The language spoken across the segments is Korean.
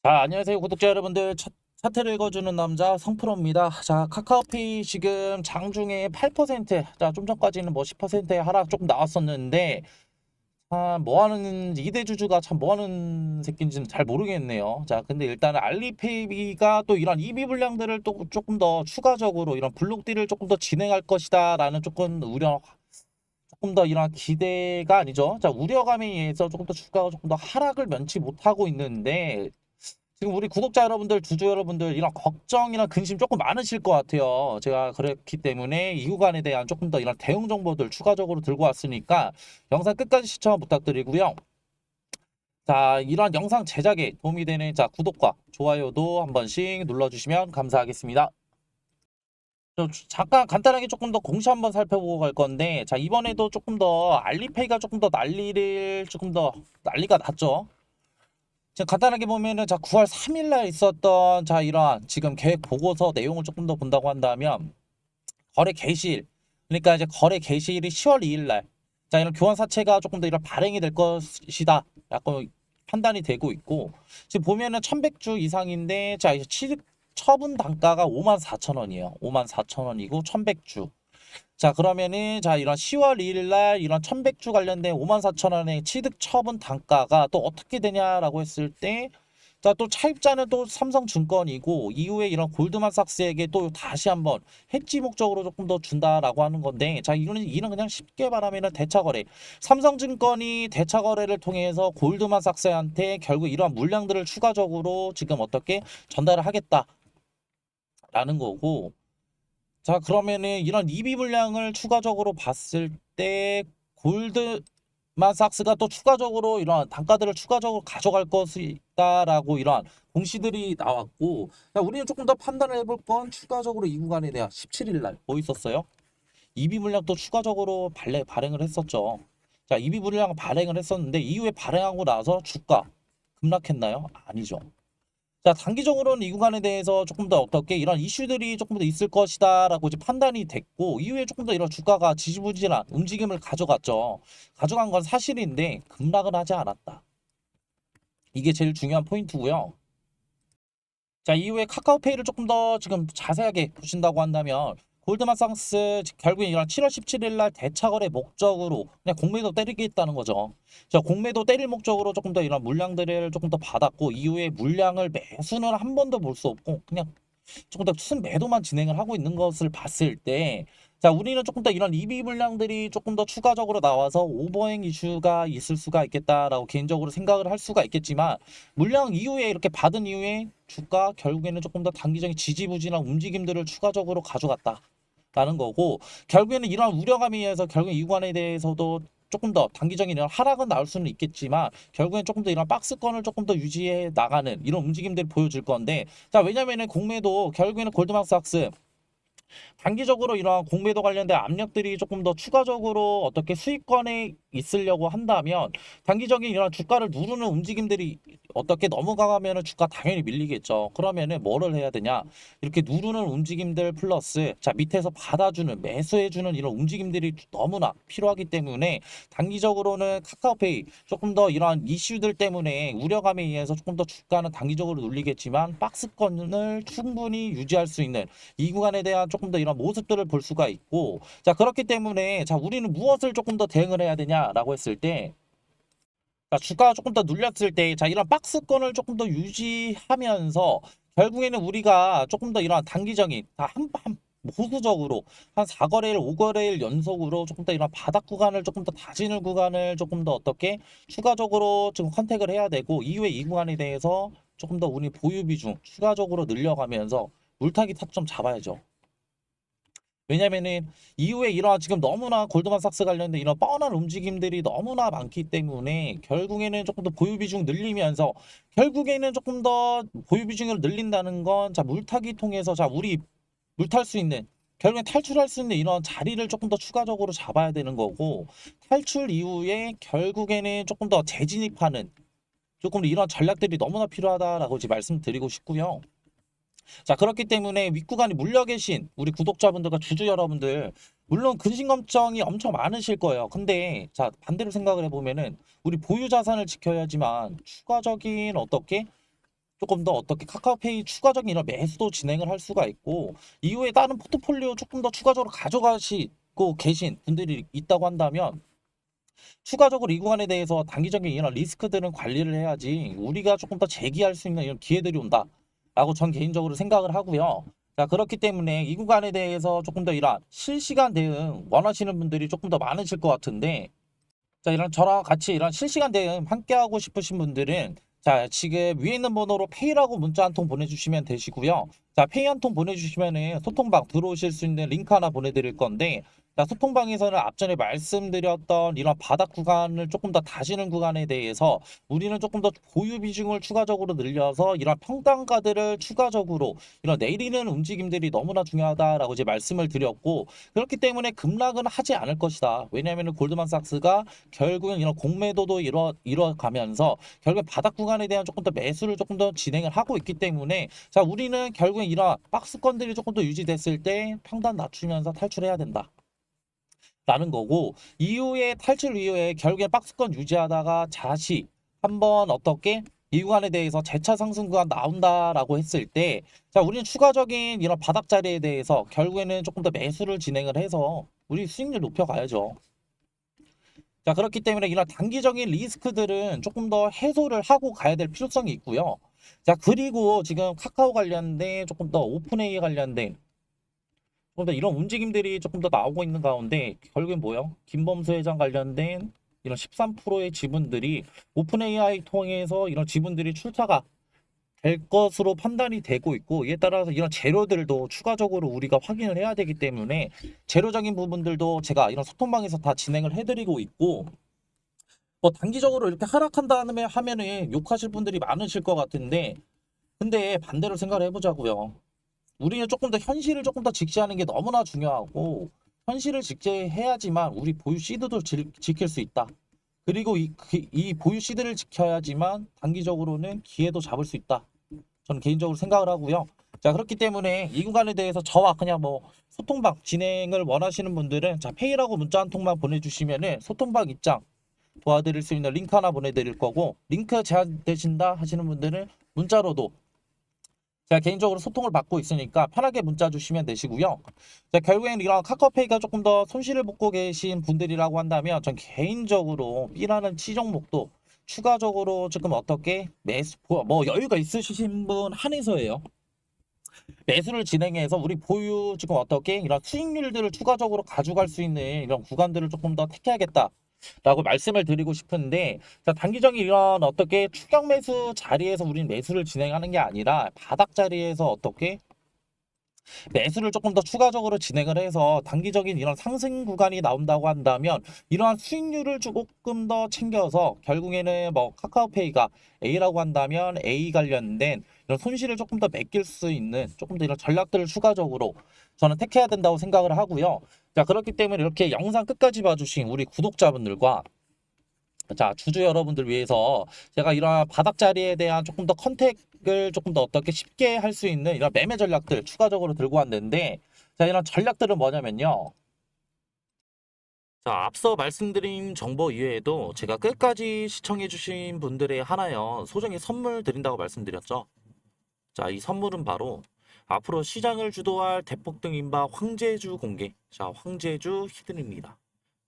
자, 안녕하세요. 구독자 여러분들. 차트를 읽어주는 남자 성프로입니다. 자, 카카오페이 지금 장중에 8%, 자, 좀 전까지는 뭐 10%의 하락 조금 나왔었는데, 뭐 하는, 이대주주가 참 뭐 하는 새끼인지는 잘 모르겠네요. 자, 근데 일단은 알리페이가 또 이런 이비 물량들을 또 조금 더 추가적으로 이런 블록딜을 조금 더 진행할 것이다 라는 조금 더 이런 기대가 아니죠. 자, 우려감에 의해서 조금 더 주가가 조금 더 하락을 면치 못하고 있는데, 지금 우리 구독자 여러분들, 주주 여러분들 이런 걱정이나 근심 조금 많으실 것 같아요. 제가 그렇기 때문에 이 구간에 대한 조금 더 이런 대응 정보들 추가적으로 들고 왔으니까 영상 끝까지 시청 부탁드리고요. 자, 이런 영상 제작에 도움이 되는 구독과 좋아요도 한 번씩 눌러주시면 감사하겠습니다. 잠깐 간단하게 조금 더 공시 한번 살펴보고 갈 건데, 자, 이번에도 조금 더 알리페이가 조금 더 난리가 났죠. 지금 간단하게 보면은 9월 3일 날 있었던 이러한 지금 계획 보고서 내용을 조금 더 본다고 한다면 거래 개시일, 그러니까 이제 거래 개시일이 10월 2일 날, 이런 교환 사채가 조금 더 이런 발행이 될 것이다 약간 판단이 되고 있고, 지금 보면은 1100주 이상인데, 이제 취득 처분 단가가 54,000원이에요. 54,000원이고 1100주. 자, 그러면은 이런 10월 2일 날 이런 1100주 관련된 54,000원의 취득 처분 단가가 또 어떻게 되냐라고 했을 때, 또 차입자는 또 삼성증권이고, 이후에 이런 골드만삭스에게 또 다시 한번 해지 목적으로 조금 더 준다라고 하는 건데, 이는 그냥 쉽게 말하면은 대차거래. 삼성증권이 대차거래를 통해서 골드만삭스한테 결국 이러한 물량들을 추가적으로 지금 어떻게 전달을 하겠다라는 거고, 자, 그러면은 이런 이비 물량을 추가적으로 봤을 때 골드만삭스가 또 추가적으로 이런 단가들을 추가적으로 가져갈 것이다라고 이런 공시들이 나왔고, 자, 우리는 조금 더 판단을 해볼 건 추가적으로 이 구간에 대한 17일 날 뭐 있었어요? 이비 물량 또 추가적으로 발행을 했었죠. 자, 이비 물량 발행을 했었는데 이후에 발행하고 나서 주가 급락했나요? 아니죠. 자, 단기적으로는 이 구간에 대해서 조금 더 어떻게 이런 이슈들이 조금 더 있을 것이다라고 이제 판단이 됐고, 이후에 조금 더 이런 주가가 지지부진한 움직임을 가져갔죠. 가져간 건 사실인데 급락은 하지 않았다. 이게 제일 중요한 포인트고요. 자, 이후에 카카오페이를 조금 더 지금 자세하게 보신다고 한다면, 골드만삭스 결국에 이런 7월 17일 날 대차거래 목적으로 그냥 공매도 때리겠다는 거죠. 자, 공매도 때릴 목적으로 조금 더 이런 물량들을 조금 더 받았고, 이후에 물량을 매수는 한 번도 볼 수 없고 그냥 조금 더 순 매도만 진행을 하고 있는 것을 봤을 때, 자, 우리는 조금 더 이런 이비 물량들이 조금 더 추가적으로 나와서 오버행 이슈가 있을 수가 있겠다라고 개인적으로 생각을 할 수가 있겠지만, 물량 이후에 이렇게 받은 이후에 주가 결국에는 조금 더 단기적인 지지부진한 움직임들을 추가적으로 가져갔다 라는 거고, 결국에는 이러한 우려감에 의해서 결국 이 구간에 대해서도 조금 더 단기적인 이런 하락은 나올 수는 있겠지만, 결국엔 조금 더 이런 박스권을 조금 더 유지해 나가는 이런 움직임들을 보여줄 건데, 자, 왜냐면은 공매도 결국에는 골드만삭스 단기적으로 이러한 공매도 관련된 압력들이 조금 더 추가적으로 어떻게 수익권에 있으려고 한다면, 단기적인 이런 주가를 누르는 움직임들이 어떻게 넘어가면은 주가 당연히 밀리겠죠. 그러면은 뭐를 해야 되냐? 이렇게 누르는 움직임들 플러스 밑에서 받아주는 매수해주는 이런 움직임들이 너무나 필요하기 때문에, 단기적으로는 카카오페이 조금 더 이러한 이슈들 때문에 우려감에 의해서 조금 더 주가는 단기적으로 눌리겠지만, 박스권을 충분히 유지할 수 있는 이 구간에 대한 조금 더 이런 모습들을 볼 수가 있고, 자, 그렇기 때문에 우리는 무엇을 조금 더 대응을 해야 되냐라고 했을 때, 주가가 조금 더 눌렸을 때, 이런 박스권을 조금 더 유지하면서 결국에는 우리가 조금 더 이런 단기적인 보수적으로 한 4거래일, 5거래일 연속으로 조금 더 이런 바닥 구간을 조금 더 다지는 구간을 조금 더 어떻게 추가적으로 지금 컨택을 해야 되고, 이후에 이 구간에 대해서 조금 더 우리 보유 비중 추가적으로 늘려가면서 물타기 타점 잡아야죠. 왜냐면은 이후에 이러한 지금 너무나 골드만삭스 관련된 이런 뻔한 움직임들이 너무나 많기 때문에, 결국에는 조금 더 보유 비중 늘리면서, 결국에는 조금 더 보유 비중을 늘린다는 건 물타기 통해서 우리 물탈 수 있는, 결국엔 탈출할 수 있는 이런 자리를 조금 더 추가적으로 잡아야 되는 거고, 탈출 이후에 결국에는 조금 더 재진입하는 조금 더 이런 전략들이 너무나 필요하다라고 이제 말씀드리고 싶고요. 자, 그렇기 때문에 윗구간이 물려 계신 우리 구독자분들과 주주 여러분들, 물론 근심 걱정이 엄청 많으실 거예요. 근데 반대로 생각을 해보면은 우리 보유 자산을 지켜야지만 추가적인 어떻게 조금 더 어떻게 카카오페이 추가적인 이런 매수도 진행을 할 수가 있고, 이후에 다른 포트폴리오 조금 더 추가적으로 가져가시고 계신 분들이 있다고 한다면 추가적으로 이 구간에 대해서 단기적인 이런 리스크들은 관리를 해야지 우리가 조금 더 재기할 수 있는 이런 기회들이 온다라고 전 개인적으로 생각을 하고요. 자, 그렇기 때문에 이 구간에 대해서 조금 더 이런 실시간 대응 원하시는 분들이 조금 더 많으실 것 같은데, 자, 이런 저랑 같이 이런 실시간 대응 함께 하고 싶으신 분들은 자, 지금 위에 있는 번호로 페이라고 문자 한 통 보내주시면 되시고요. 자, 페이 한 통 보내주시면은 소통방 들어오실 수 있는 링크 하나 보내드릴 건데, 자, 소통방에서는 앞전에 말씀드렸던 이런 바닥 구간을 조금 더 다지는 구간에 대해서 우리는 조금 더 보유 비중을 추가적으로 늘려서 이런 평단가들을 추가적으로 이런 내리는 움직임들이 너무나 중요하다라고 이제 말씀을 드렸고, 그렇기 때문에 급락은 하지 않을 것이다. 왜냐하면 골드만삭스가 결국은 이런 공매도도 이뤄가면서 결국 바닥 구간에 대한 조금 더 매수를 조금 더 진행을 하고 있기 때문에, 자, 우리는 결국엔 이런 박스권들이 조금 더 유지됐을 때 평단 낮추면서 탈출해야 된다 라는 거고, 이후에 탈출 이후에 결국에 박스권 유지하다가 다시 한번 어떻게 이 구간에 대해서 재차 상승 구간 나온다라고 했을 때, 자, 우리는 추가적인 이런 바닥 자리에 대해서 결국에는 조금 더 매수를 진행을 해서 우리 수익률 높여가야죠. 자, 그렇기 때문에 이런 단기적인 리스크들은 조금 더 해소를 하고 가야 될 필요성이 있고요. 자, 그리고 지금 카카오 관련된 조금 더 오픈AI 관련된 조금 더 이런 움직임들이 조금 더 나오고 있는 가운데, 결국엔 뭐요? 김범수 회장 관련된 이런 13%의 지분들이 오픈AI 통해서 이런 지분들이 출자가 될 것으로 판단이 되고 있고, 이에 따라서 이런 재료들도 추가적으로 우리가 확인을 해야 되기 때문에 재료적인 부분들도 제가 이런 소통방에서 다 진행을 해드리고 있고, 뭐 단기적으로 이렇게 하락한다면 하면은 욕하실 분들이 많으실 것 같은데, 근데 반대로 생각을 해보자고요. 우리는 조금 더 현실을 조금 더 직시하는 게 너무나 중요하고, 현실을 직시해야지만 우리 보유 시드도 지킬 수 있다. 그리고 이 보유 시드를 지켜야지만 단기적으로는 기회도 잡을 수 있다. 저는 개인적으로 생각을 하고요. 자, 그렇기 때문에 이 구간에 대해서 저와 그냥 뭐 소통방 진행을 원하시는 분들은 자, 페이라고 문자 한 통만 보내주시면은 소통방 입장 도와드릴 수 있는 링크 하나 보내드릴 거고, 링크 제한되신다 하시는 분들은 문자로도 제가 개인적으로 소통을 받고 있으니까 편하게 문자 주시면 되시고요. 자, 결국엔 이런 카카오페이가 조금 더 손실을 보고 계신 분들이라고 한다면 전 개인적으로 B라는 치종목도 추가적으로 지금 어떻게 매수 뭐 여유가 있으신 분 한해서예요. 매수를 진행해서 우리 보유 지금 어떻게 이런 수익률들을 추가적으로 가져갈 수 있는 이런 구간들을 조금 더 택해야겠다 라고 말씀을 드리고 싶은데, 자, 단기적인 이런 어떻게 추격 매수 자리에서 우린 매수를 진행하는 게 아니라 바닥 자리에서 어떻게 매수를 조금 더 추가적으로 진행을 해서 단기적인 이런 상승 구간이 나온다고 한다면 이러한 수익률을 조금 더 챙겨서 결국에는 뭐 카카오페이가 A라고 한다면 A 관련된 이런 손실을 조금 더 메낄 수 있는 조금 더 이런 전략들을 추가적으로 저는 택해야 된다고 생각을 하고요. 자, 그렇기 때문에 이렇게 영상 끝까지 봐주신 우리 구독자분들과 자, 주주 여러분들 위해서 제가 이런 바닥 자리에 대한 조금 더 컨택을 조금 더 어떻게 쉽게 할 수 있는 이런 매매 전략들 추가적으로 들고 왔는데, 자, 이런 전략들은 뭐냐면요. 자, 앞서 말씀드린 정보 이외에도 제가 끝까지 시청해주신 분들의 하나요 소정의 선물 드린다고 말씀드렸죠. 자, 이 선물은 바로 앞으로 시장을 주도할 대폭등 인바 황제주 공개. 자, 황제주 히든입니다.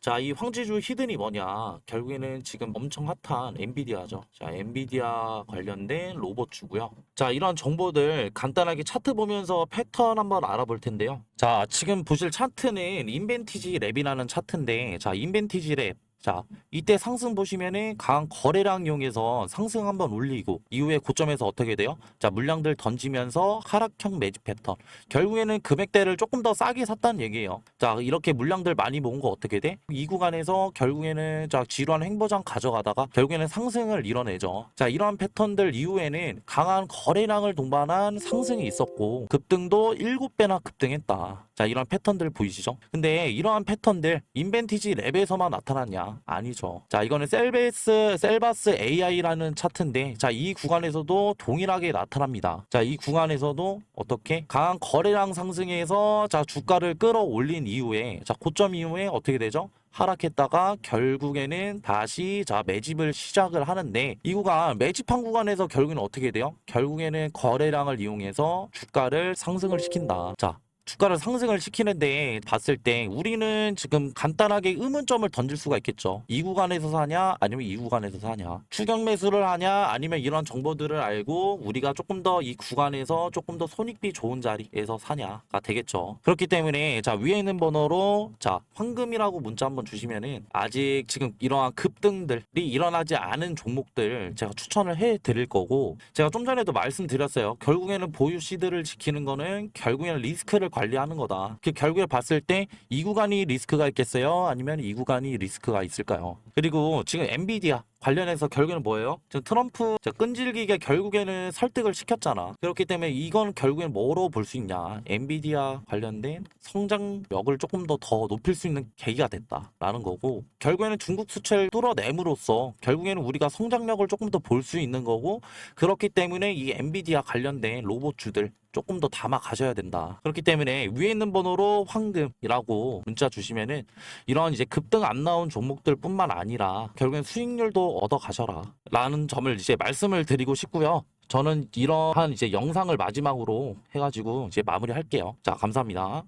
자, 이 황제주 히든이 뭐냐? 결국에는 지금 엄청 핫한 엔비디아죠. 자, 엔비디아 관련된 로봇주고요. 자, 이런 정보들 간단하게 차트 보면서 패턴 한번 알아볼 텐데요. 자, 지금 보실 차트는 인벤티지 랩이라는 차트인데, 자, 인벤티지 랩. 자, 이때 상승 보시면은 강한 거래량 이용해서 상승 한번 올리고 이후에 고점에서 어떻게 돼요? 자, 물량들 던지면서 하락형 매집 패턴. 결국에는 금액대를 조금 더 싸게 샀다는 얘기예요. 자, 이렇게 물량들 많이 모은 거 어떻게 돼? 이 구간에서 결국에는 자, 지루한 횡보장 가져가다가 결국에는 상승을 이뤄내죠. 자, 이러한 패턴들 이후에는 강한 거래량을 동반한 상승이 있었고 급등도 7배나 급등했다. 자, 이런 패턴들 보이시죠? 근데 이러한 패턴들 인벤티지 랩에서만 나타났냐? 아니죠. 자, 이거는 셀바스 AI라는 차트인데, 자, 이 구간에서도 동일하게 나타납니다. 자, 이 구간에서도 어떻게 강한 거래량 상승에서 자, 주가를 끌어올린 이후에, 자, 고점 이후에 어떻게 되죠? 하락했다가 결국에는 다시 자, 매집을 시작을 하는데, 이 구간 매집한 구간에서 결국에는 어떻게 돼요? 결국에는 거래량을 이용해서 주가를 상승을 시킨다. 자, 주가를 상승을 시키는데 봤을 때 우리는 지금 간단하게 의문점을 던질 수가 있겠죠. 이 구간에서 사냐 아니면 이 구간에서 사냐, 추격 매수를 하냐 아니면 이런 정보들을 알고 우리가 조금 더 이 구간에서 조금 더 손익비 좋은 자리에서 사냐가 되겠죠. 그렇기 때문에 자, 위에 있는 번호로 자, 황금이라고 문자 한번 주시면은 아직 지금 이러한 급등들이 일어나지 않은 종목들 제가 추천을 해 드릴 거고, 제가 좀 전에도 말씀드렸어요. 결국에는 보유 시드를 지키는 거는 결국에는 리스크를 관리하는 거다. 그 결국에 봤을 때 이 구간이 리스크가 있겠어요? 아니면 이 구간이 리스크가 있을까요? 그리고 지금 엔비디아 관련해서 결국에는 뭐예요? 지금 트럼프 끈질기게 결국에는 설득을 시켰잖아. 그렇기 때문에 이건 결국엔 뭐로 볼 수 있냐? 엔비디아 관련된 성장력을 조금 더 높일 수 있는 계기가 됐다라는 거고, 결국에는 중국 수출을 뚫어냄으로써 결국에는 우리가 성장력을 조금 더 볼 수 있는 거고, 그렇기 때문에 이 엔비디아 관련된 로봇주들 조금 더 담아 가셔야 된다. 그렇기 때문에 위에 있는 번호로 황금이라고 문자 주시면은 이런 이제 급등 안 나온 종목들 뿐만 아니라 결국엔 수익률도 얻어 가셔라 라는 점을 이제 말씀을 드리고 싶고요. 저는 이러한 이제 영상을 마지막으로 해가지고 이제 마무리할게요. 자, 감사합니다.